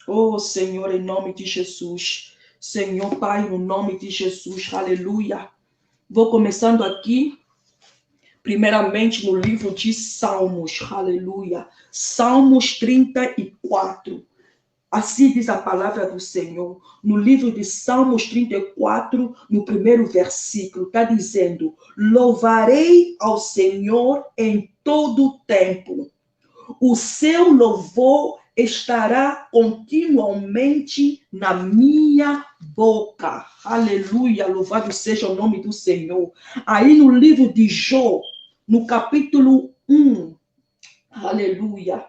Oh, Senhor, em nome de Jesus. Senhor, Pai, no nome de Jesus. Aleluia. Vou começando aqui, primeiramente no livro de Salmos. Aleluia. Salmos 34. Assim diz a palavra do Senhor. No livro de Salmos 34, no primeiro versículo, está dizendo: louvarei ao Senhor em todo o tempo. O seu louvor estará continuamente na minha boca. Aleluia, louvado seja o nome do Senhor. Aí no livro de Jó, no capítulo 1, aleluia.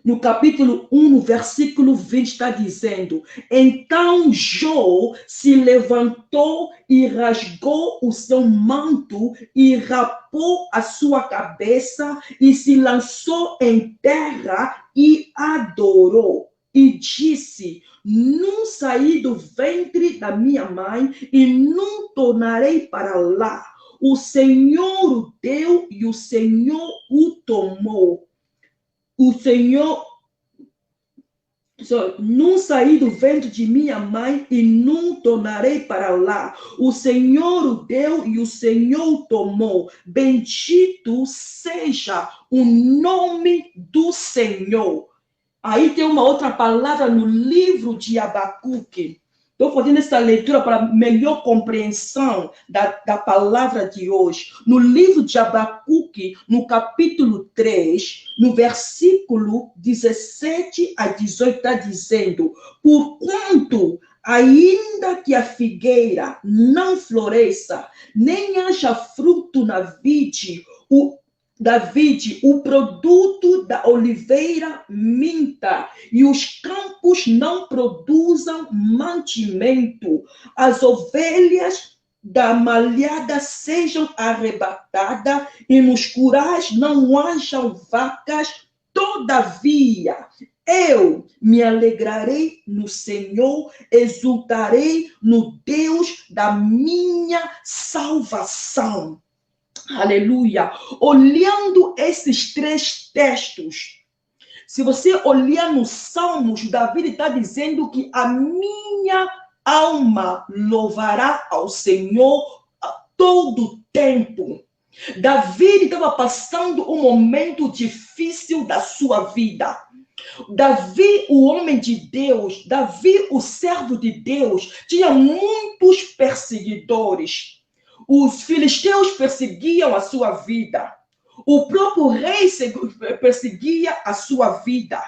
No capítulo 1, no versículo 20, está dizendo: então Jó se levantou e rasgou o seu manto e rapou a sua cabeça e se lançou em terra e adorou. E disse: não saí do ventre da minha mãe e não tornarei para lá. O Senhor o deu e o Senhor o tomou. O Senhor, não saí do ventre de minha mãe e não tornarei para lá. O Senhor o deu e o Senhor o tomou. Bendito seja o nome do Senhor. Aí tem uma outra palavra no livro de Abacuque. Estou fazendo essa leitura para melhor compreensão da palavra de hoje. No livro de Abacuque, no capítulo 3, no versículo 17 a 18, está dizendo: porquanto, ainda que a figueira não floresça, nem haja fruto na vide, o produto da oliveira minta, e os campos não produzam mantimento, as ovelhas da malhada sejam arrebatadas, e nos curais não hajam vacas, todavia eu me alegrarei no Senhor, exultarei no Deus da minha salvação. Aleluia. Olhando esses três textos, se você olhar nos Salmos, Davi está dizendo que a minha alma louvará ao Senhor a todo tempo. Davi estava passando um momento difícil da sua vida. Davi, o homem de Deus, Davi, o servo de Deus, tinha muitos perseguidores. Os filisteus perseguiam a sua vida. O próprio rei perseguia a sua vida.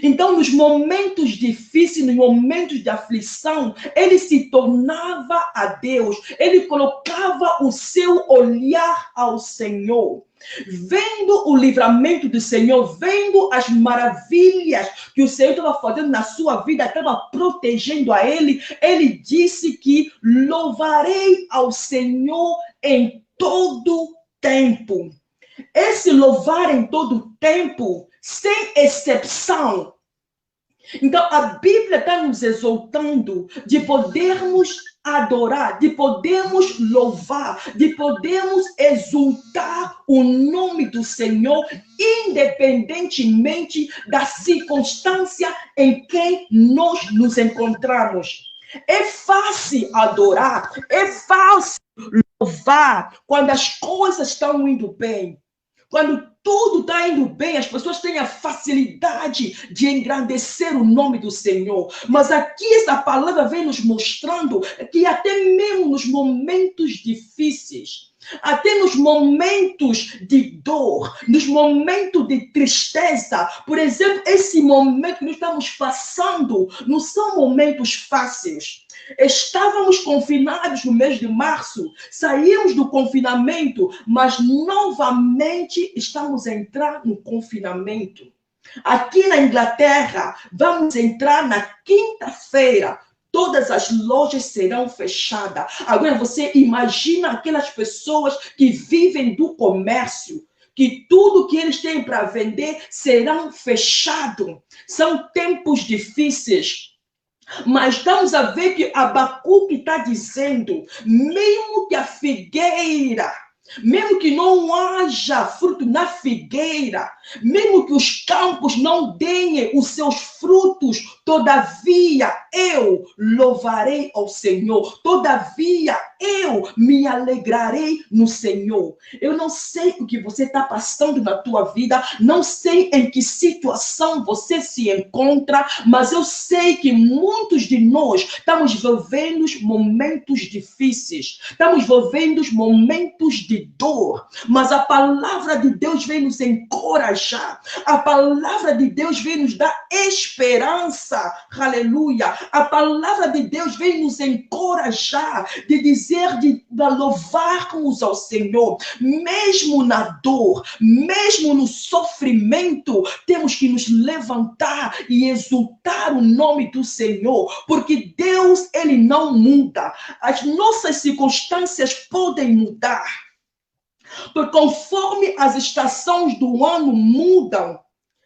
Então, nos momentos difíceis, nos momentos de aflição, ele se tornava a Deus. Ele colocava o seu olhar ao Senhor. Vendo o livramento do Senhor, vendo as maravilhas que o Senhor estava fazendo na sua vida, estava protegendo a ele, ele disse que louvarei ao Senhor em todo tempo. Esse louvar em todo tempo, sem exceção. Então, a Bíblia está nos exaltando de podermos adorar, de podermos louvar, de podermos exultar o nome do Senhor, independentemente da circunstância em que nós nos encontramos. É fácil adorar, é fácil louvar quando as coisas estão indo bem. Quando tudo está indo bem, as pessoas têm a facilidade de engrandecer o nome do Senhor. Mas aqui essa palavra vem nos mostrando que até mesmo nos momentos difíceis, até nos momentos de dor, nos momentos de tristeza, por exemplo, esse momento que nós estamos passando não são momentos fáceis. Estávamos confinados no mês de março, saímos do confinamento, mas novamente estamos a entrar no confinamento. Aqui na Inglaterra, vamos entrar na quinta-feira. Todas as lojas serão fechadas. Agora você imagina aquelas pessoas que vivem do comércio, que tudo que eles têm para vender serão fechado. São tempos difíceis. Mas estamos a ver que Abacuque está dizendo, mesmo que a figueira, mesmo que não haja fruto na figueira, mesmo que os campos não deem os seus frutos, todavia eu louvarei ao Senhor, todavia eu me alegrarei no Senhor. Eu não sei o que você está passando na tua vida, não sei em que situação você se encontra, mas eu sei que muitos de nós estamos vivendo momentos difíceis, estamos vivendo momentos de dor, mas a palavra de Deus vem nos encorajar, a palavra de Deus vem nos dar esperança, aleluia, a palavra de Deus vem nos encorajar, de dizer, de louvarmos ao Senhor, mesmo na dor, mesmo no sofrimento, temos que nos levantar e exultar o nome do Senhor, porque Deus, Ele não muda, as nossas circunstâncias podem mudar, porque conforme as estações do ano mudam,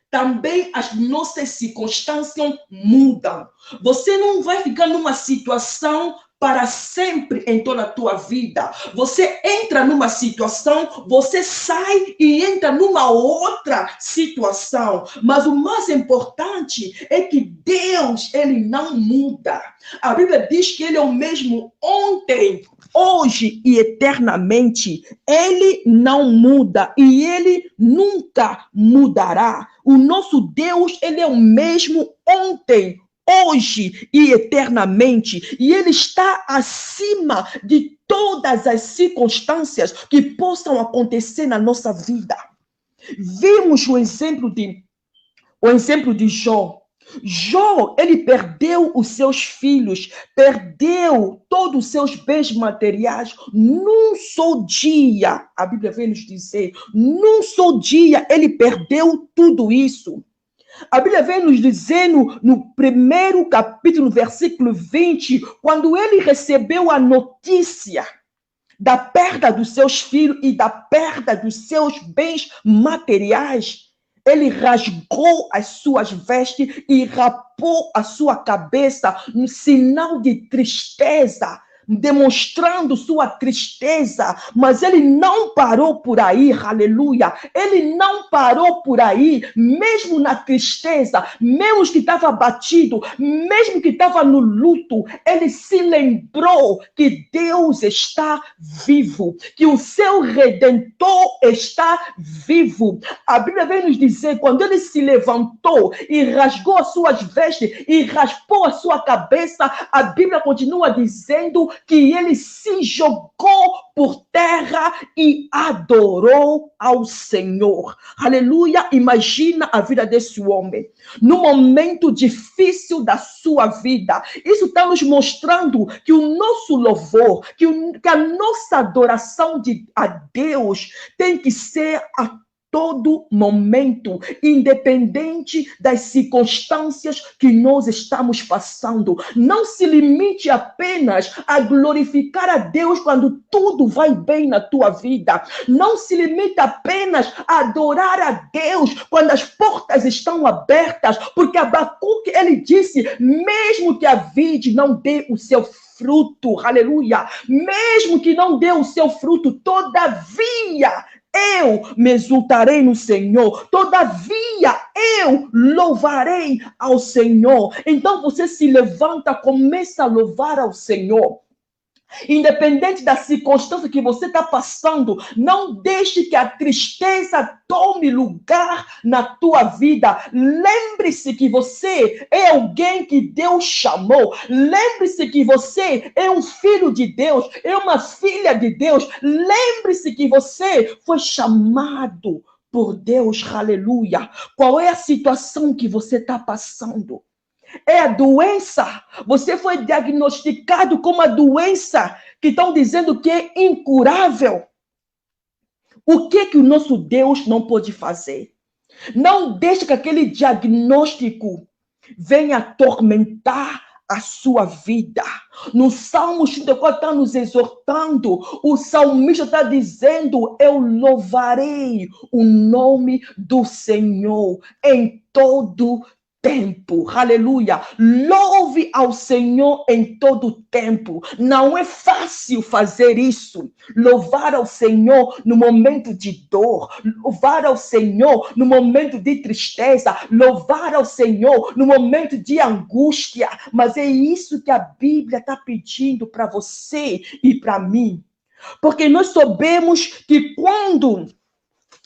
também as nossas circunstâncias mudam. Você não vai ficar numa situação para sempre em toda a tua vida. Você entra numa situação, você sai e entra numa outra situação. Mas o mais importante é que Deus, Ele não muda. A Bíblia diz que Ele é o mesmo ontem, hoje e eternamente. Ele não muda e Ele nunca mudará. O nosso Deus, Ele é o mesmo ontem, hoje e eternamente, e Ele está acima de todas as circunstâncias que possam acontecer na nossa vida. Vimos o exemplo de Jó. Jó, ele perdeu os seus filhos, perdeu todos os seus bens materiais num só dia. A Bíblia vem nos dizer, num só dia ele perdeu tudo isso. A Bíblia vem nos dizendo no primeiro capítulo, versículo 20, quando ele recebeu a notícia da perda dos seus filhos e da perda dos seus bens materiais, ele rasgou as suas vestes e rapou a sua cabeça, um sinal de tristeza, demonstrando sua tristeza, mas ele não parou por aí, aleluia, ele não parou por aí, mesmo na tristeza, mesmo que estava abatido, mesmo que estava no luto, ele se lembrou que Deus está vivo, que o seu Redentor está vivo. A Bíblia vem nos dizer, quando ele se levantou e rasgou as suas vestes e raspou a sua cabeça, a Bíblia continua dizendo que ele se jogou por terra e adorou ao Senhor. Aleluia! Imagina a vida desse homem, no momento difícil da sua vida. Isso está nos mostrando que o nosso louvor, que a nossa adoração a Deus tem que ser a todo momento, independente das circunstâncias que nós estamos passando. Não se limite apenas a glorificar a Deus quando tudo vai bem na tua vida. Não se limite apenas a adorar a Deus quando as portas estão abertas, porque Abacuque, ele disse, mesmo que a vide não dê o seu fruto, aleluia, mesmo que não dê o seu fruto, todavia eu me exultarei no Senhor, todavia eu louvarei ao Senhor. Então você se levanta, começa a louvar ao Senhor. Independente da circunstância que você está passando, não deixe que a tristeza tome lugar na tua vida. Lembre-se que você é alguém que Deus chamou. Lembre-se que você é um filho de Deus, é uma filha de Deus. Lembre-se que você foi chamado por Deus, aleluia. Qual é a situação que você está passando? É a doença. Você foi diagnosticado com uma doença que estão dizendo que é incurável. O que o nosso Deus não pode fazer? Não deixe que aquele diagnóstico venha atormentar a sua vida. No Salmo 34 está nos exortando, o salmista está dizendo, eu louvarei o nome do Senhor em todo tempo, aleluia. Louve ao Senhor em todo tempo. Não é fácil fazer isso. Louvar ao Senhor no momento de dor, louvar ao Senhor no momento de tristeza, louvar ao Senhor no momento de angústia. Mas é isso que a Bíblia está pedindo para você e para mim. Porque nós sabemos que quando,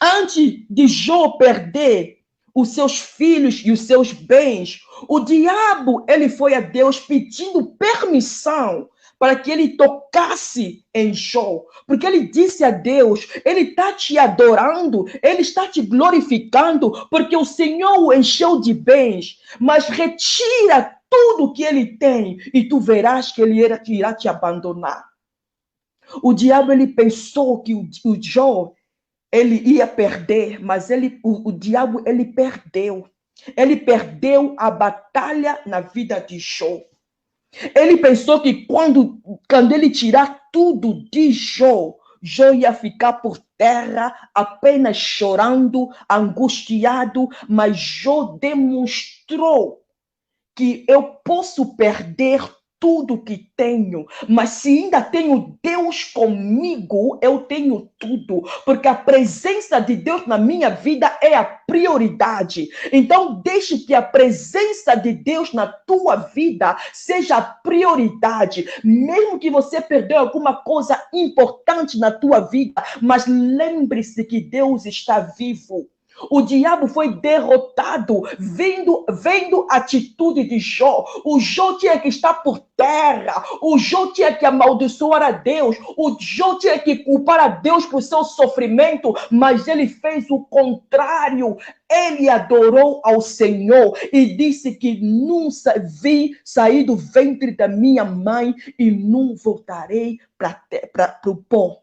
antes de Jó perder os seus filhos e os seus bens, o diabo, ele foi a Deus pedindo permissão para que ele tocasse em Jó, porque ele disse a Deus, ele está te adorando, ele está te glorificando, porque o Senhor o encheu de bens, mas retira tudo que ele tem e tu verás que ele irá te abandonar. O diabo, ele pensou que o Jó, ele ia perder, mas o diabo, ele perdeu. Ele perdeu a batalha na vida de Jó. Ele pensou que quando ele tirar tudo de Jó, Jó ia ficar por terra, apenas chorando, angustiado, mas Jó demonstrou que eu posso perder tudo que tenho, mas se ainda tenho Deus comigo, eu tenho tudo, porque a presença de Deus na minha vida é a prioridade. Então, deixe que a presença de Deus na tua vida seja a prioridade, mesmo que você perdeu alguma coisa importante na tua vida, mas lembre-se que Deus está vivo. O diabo foi derrotado, vendo a atitude de Jó. O Jó tinha que estar por terra, o Jó tinha que amaldiçoar a Deus, o Jó tinha que culpar a Deus por seu sofrimento, mas ele fez o contrário. Ele adorou ao Senhor e disse que não vi sair do ventre da minha mãe e não voltarei para o pó.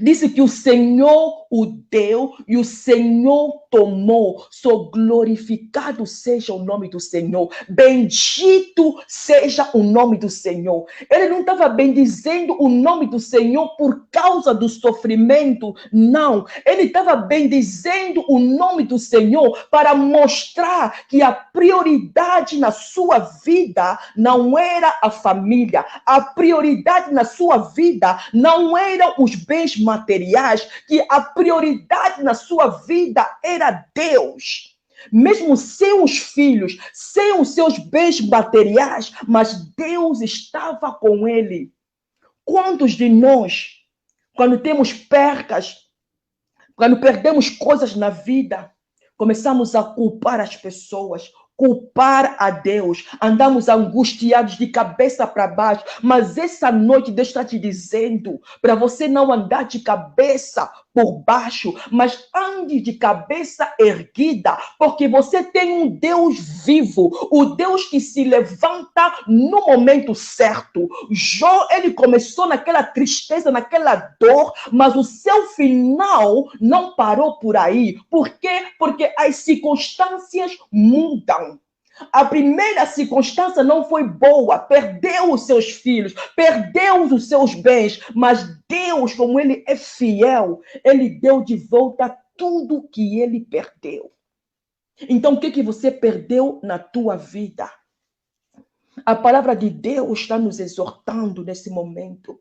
Disse que o Senhor o deu e o Senhor tomou. Só glorificado seja o nome do Senhor. Bendito seja o nome do Senhor. Ele não estava bendizendo o nome do Senhor por causa do sofrimento. Não. Ele estava bendizendo o nome do Senhor para mostrar que a prioridade na sua vida não era a família. A prioridade na sua vida não eram os bens materiais, que a prioridade na sua vida era Deus. Mesmo sem os filhos, sem os seus bens materiais, mas Deus estava com ele. Quantos de nós, quando temos percas, quando perdemos coisas na vida, começamos a culpar as pessoas, culpar a Deus, andamos angustiados de cabeça para baixo, mas essa noite Deus está te dizendo para você não andar de cabeça por baixo, mas ande de cabeça erguida, porque você tem um Deus vivo, o Deus que se levanta no momento certo. Jó, ele começou naquela tristeza, naquela dor, mas o seu final não parou por aí. Por quê? Porque as circunstâncias mudam. A primeira circunstância não foi boa, perdeu os seus filhos, perdeu os seus bens, mas Deus, como ele é fiel, ele deu de volta tudo que ele perdeu. Então, o que você perdeu na tua vida? A palavra de Deus está nos exortando nesse momento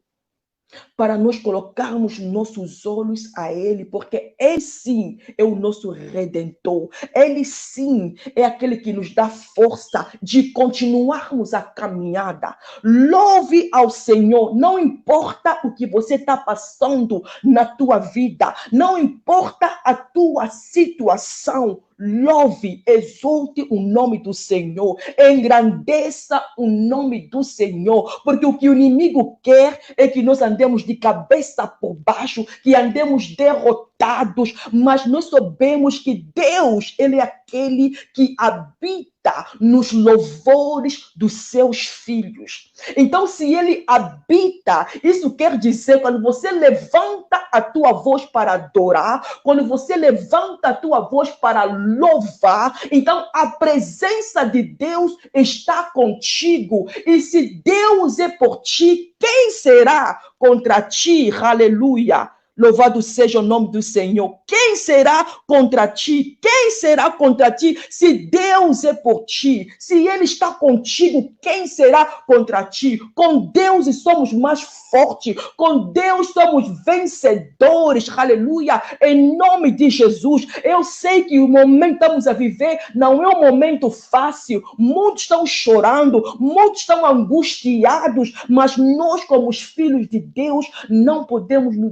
para nós colocarmos nossos olhos a Ele, porque Ele sim é o nosso Redentor. Ele sim é aquele que nos dá força de continuarmos a caminhada. Louve ao Senhor, não importa o que você está passando na tua vida, não importa a tua situação, louve, exalte o nome do Senhor, engrandeça o nome do Senhor, porque o que o inimigo quer é que nós andemos de cabeça por baixo, que andemos derrotados, mas nós sabemos que Deus, Ele é aquele que habita nos louvores dos seus filhos. Então, se Ele habita, isso quer dizer, quando você levanta a tua voz para adorar, quando você levanta a tua voz para louvar, então a presença de Deus está contigo. E se Deus é por ti, quem será contra ti? Aleluia. Louvado seja o nome do Senhor. Quem será contra ti? Quem será contra ti? Se Deus é por ti, se Ele está contigo, quem será contra ti? Com Deus somos mais fortes, com Deus somos vencedores, aleluia, em nome de Jesus. Eu sei que o momento que estamos a viver não é um momento fácil, muitos estão chorando, muitos estão angustiados, mas nós, como os filhos de Deus, não podemos nos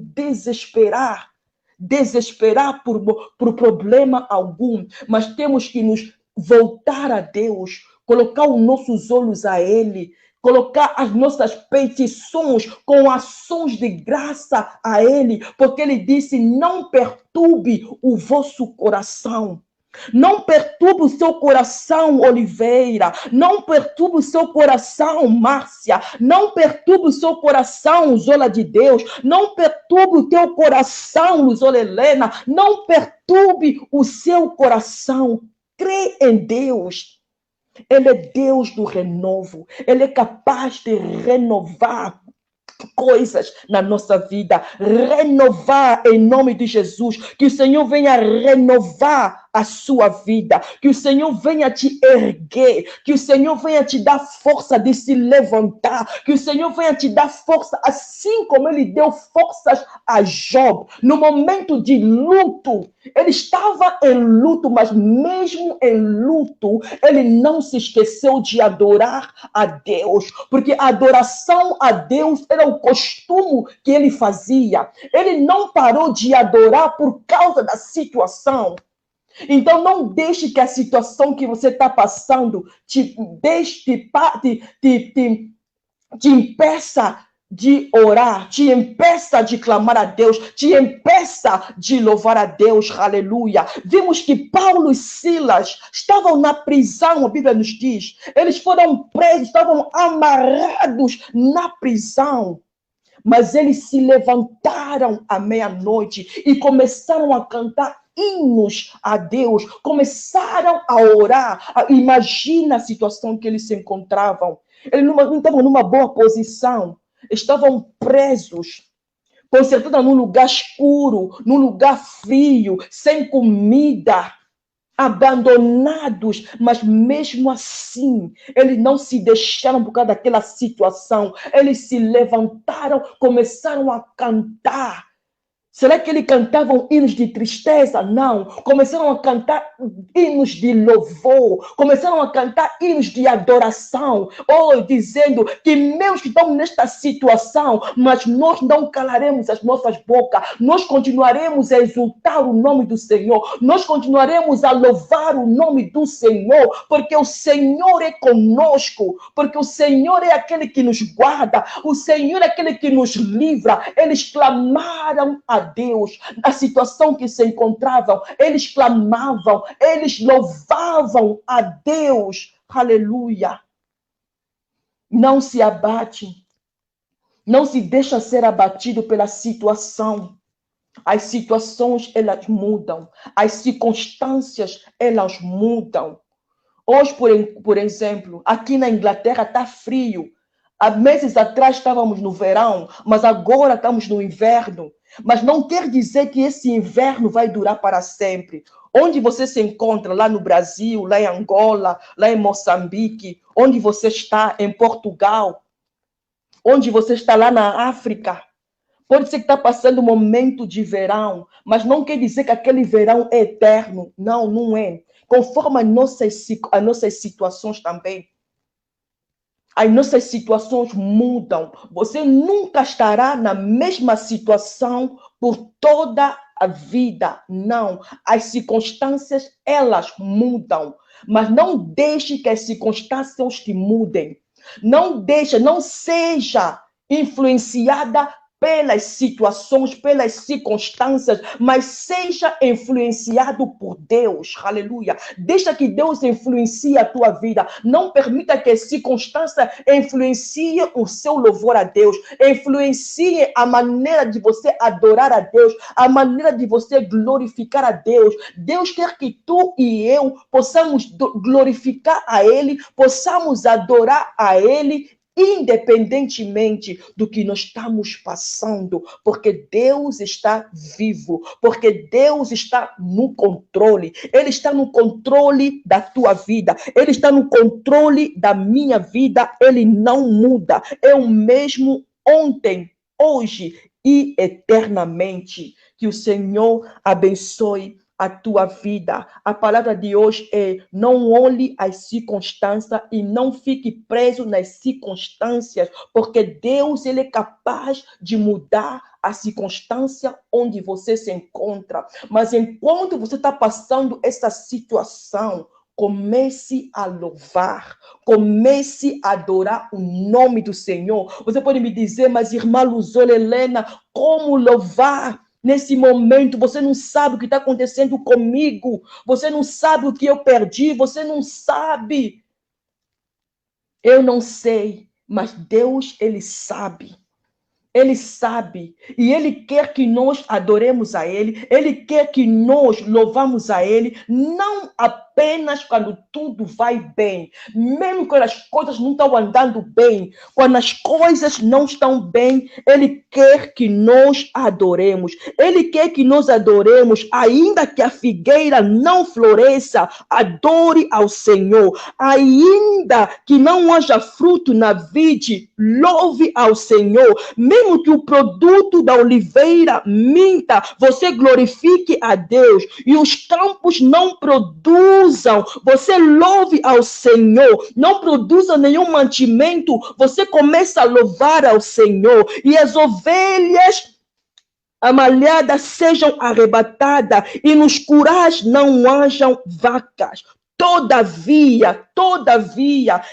desesperar por problema algum, mas temos que nos voltar a Deus, colocar os nossos olhos a Ele, colocar as nossas petições com ações de graça a Ele, porque Ele disse: não perturbe o vosso coração. Não perturbe o seu coração, Oliveira. Não perturbe o seu coração, Márcia. Não perturbe o seu coração, Zola de Deus. Não perturbe o teu coração, Luzola Helena. Não perturbe o seu coração. Crê em Deus. Ele é Deus do renovo. Ele é capaz de renovar coisas na nossa vida, renovar em nome de Jesus, que o Senhor venha renovar a sua vida, que o Senhor venha te erguer, que o Senhor venha te dar força de se levantar, que o Senhor venha te dar força, assim como Ele deu forças a Job, no momento de luto. Ele estava em luto, mas mesmo em luto, ele não se esqueceu de adorar a Deus, porque a adoração a Deus era o costume que ele fazia. Ele não parou de adorar por causa da situação. Então, não deixe que a situação que você está passando te impeça de orar, te impeça de clamar a Deus, te impeça de louvar a Deus, aleluia. Vimos que Paulo e Silas estavam na prisão, a Bíblia nos diz. Eles foram presos, estavam amarrados na prisão. Mas eles se levantaram à meia-noite e começaram a cantar hinos a Deus, começaram a orar. Imagina a situação que eles se encontravam. Eles não estavam numa boa posição, estavam presos, com certeza num lugar escuro, num lugar frio, sem comida, abandonados, mas mesmo assim, eles não se deixaram por causa daquela situação. Eles se levantaram, começaram a cantar. Será que eles cantavam hinos de tristeza? Não. Começaram a cantar hinos de louvor. Começaram a cantar hinos de adoração. Dizendo que mesmo que estamos nesta situação, mas nós não calaremos as nossas bocas. Nós continuaremos a exultar o nome do Senhor. Nós continuaremos a louvar o nome do Senhor. Porque o Senhor é conosco. Porque o Senhor é aquele que nos guarda. O Senhor é aquele que nos livra. Eles clamaram a Deus, na situação que se encontravam, eles clamavam, eles louvavam a Deus, aleluia. Não se abate, não se deixa ser abatido pela situação. As situações, elas mudam, as circunstâncias, elas mudam. Hoje, por exemplo, aqui na Inglaterra está frio. Há meses atrás estávamos no verão, mas agora estamos no inverno. Mas não quer dizer que esse inverno vai durar para sempre. Onde você se encontra, lá no Brasil, lá em Angola, lá em Moçambique, onde você está, em Portugal, onde você está lá na África, pode ser que está passando um momento de verão, mas não quer dizer que aquele verão é eterno. Não, não é. Conforme as nossas situações também. As nossas situações mudam. Você nunca estará na mesma situação por toda a vida. Não. As circunstâncias, elas mudam. Mas não deixe que as circunstâncias te mudem. Não seja influenciada pelas situações, pelas circunstâncias, mas seja influenciado por Deus, aleluia. Deixa que Deus influencie a tua vida. Não permita que as circunstâncias influenciem o seu louvor a Deus, influencie a maneira de você adorar a Deus, a maneira de você glorificar a Deus. Deus quer que tu e eu possamos glorificar a Ele, possamos adorar a Ele independentemente do que nós estamos passando, porque Deus está vivo, porque Deus está no controle. Ele está no controle da tua vida, Ele está no controle da minha vida, Ele não muda. É o mesmo ontem, hoje e eternamente. Que o Senhor abençoe a tua vida. A palavra de hoje é: não olhe as circunstâncias e não fique preso nas circunstâncias, porque Deus, ele é capaz de mudar a circunstância onde você se encontra. Mas enquanto você está passando essa situação, comece a louvar, comece a adorar o nome do Senhor. Você pode me dizer: mas irmã Luzola Helena, como louvar? Nesse momento, você não sabe o que está acontecendo comigo. Você não sabe o que eu perdi. Você não sabe. Eu não sei, mas Deus, ele sabe. Ele sabe e Ele quer que nós adoremos a Ele quer que nós louvamos a Ele, não apenas quando tudo vai bem, mesmo quando as coisas não estão andando bem, quando as coisas não estão bem, Ele quer que nós adoremos, Ele quer que nós adoremos, ainda que a figueira não floresça, adore ao Senhor, ainda que não haja fruto na vide, louve ao Senhor, mesmo que o produto da oliveira minta, você glorifique a Deus e os campos não produzam, você louve ao Senhor, não produza nenhum mantimento, você começa a louvar ao Senhor e as ovelhas amalhadas sejam arrebatadas e nos curais não hajam vacas. Todavia,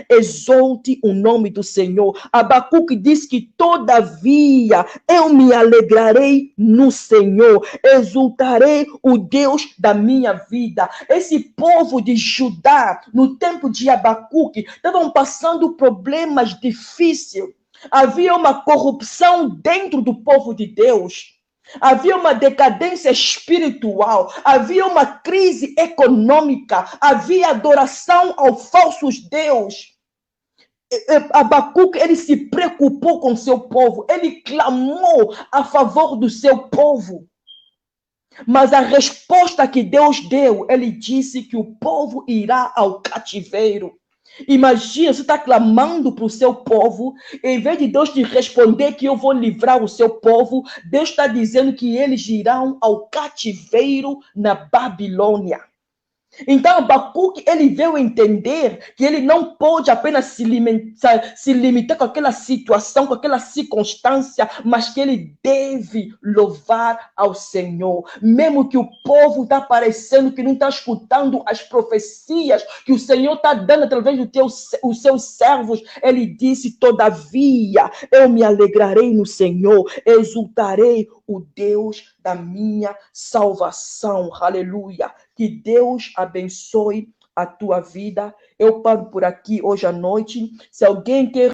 exalte o nome do Senhor. Abacuque diz que todavia eu me alegrarei no Senhor, exultarei o Deus da minha vida. Esse povo de Judá, no tempo de Abacuque, estavam passando problemas difíceis. Havia uma corrupção dentro do povo de Deus. Havia uma decadência espiritual, havia uma crise econômica, havia adoração aos falsos deuses. Abacuque, ele se preocupou com seu povo, ele clamou a favor do seu povo. Mas a resposta que Deus deu, ele disse que o povo irá ao cativeiro. Imagina, você está clamando para o seu povo, em vez de Deus te responder que eu vou livrar o seu povo, Deus está dizendo que eles irão ao cativeiro na Babilônia. Então, Abacuque, ele veio entender que ele não pode apenas se limitar com aquela situação, com aquela circunstância, mas que ele deve louvar ao Senhor. Mesmo que o povo está parecendo que não está escutando as profecias que o Senhor está dando através dos seus servos, ele disse: todavia, eu me alegrarei no Senhor, exultarei o Deus da minha salvação. Aleluia. Que Deus abençoe a tua vida. Eu paro por aqui hoje à noite. Se alguém quer